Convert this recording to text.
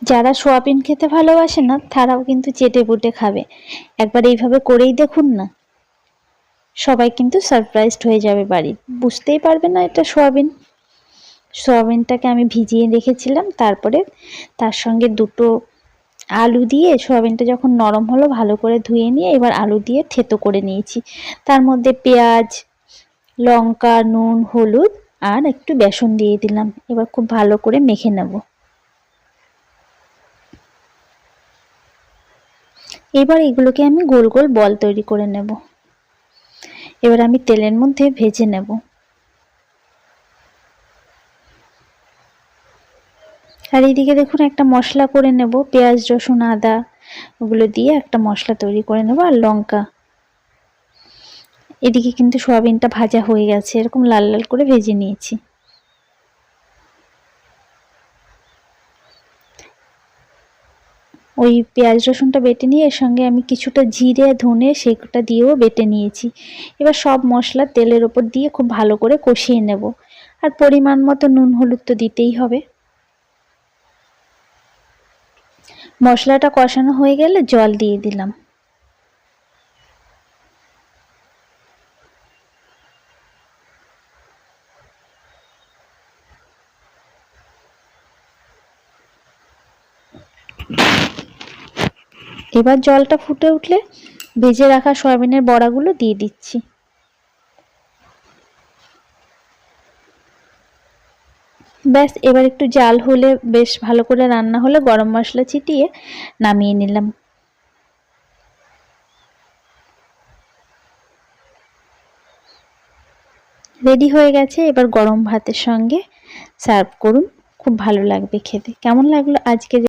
যারা সোয়াবিন খেতে ভালোবাসে না তারাও কিন্তু চেটেপুটে খাবে। একবার এইভাবে করেই দেখুন না, সবাই কিন্তু সারপ্রাইজড হয়ে যাবে বাড়ির, বুঝতেই পারবে না এটা সোয়াবিন। সোয়াবিনটাকে আমি ভিজিয়ে রেখেছিলাম, তারপরে তার সঙ্গে দুটো আলু দিয়ে সোয়াবিনটা যখন নরম হলো ভালো করে ধুয়ে নিয়ে এবার আলু দিয়ে থেতো করে নিয়েছি। তার মধ্যে পেঁয়াজ, লঙ্কা, নুন, হলুদ আর একটু বেসন দিয়ে দিলাম। এবার খুব ভালো করে মেখে নেব। এবার এগুলোকে আমি গোল গোল বল তৈরি করে নেব। এবার আমি তেলের মধ্যে ভেজে নেব। আর এইদিকে দেখুন একটা মশলা করে নেব, পেঁয়াজ, রসুন, আদা ওগুলো দিয়ে একটা মশলা তৈরি করে নেব, আর লঙ্কা। এদিকে কিন্তু সোয়াবিনটা ভাজা হয়ে গেছে, এরকম লাল লাল করে ভেজে নিয়েছি। ওই পেঁয়াজ রসুনটা বেটে নিয়ে এর সঙ্গে আমি কিছুটা জিরে, ধনে সেটা দিয়েও বেটে নিয়েছি। এবার সব মশলা তেলের ওপর দিয়ে খুব ভালো করে কষিয়ে নেব। আর পরিমাণ মতো নুন হলুদ তো দিতেই হবে। মশলাটা কষানো হয়ে গেলে জল দিয়ে দিলাম। এবার জলটা ফুটে উঠলে ভেজে রাখা সয়াবিনের বড়াগুলো দিয়ে দিচ্ছি। ব্যাস, এবার একটু জাল হলে, বেশ ভালো করে রান্না হলে গরম মশলা ছিটিয়ে নামিয়ে নিলাম। রেডি হয়ে গেছে। এবার গরম ভাতের সঙ্গে সার্ভ করুন, খুব ভালো লাগবে খেতে। কেমন লাগলো আজকে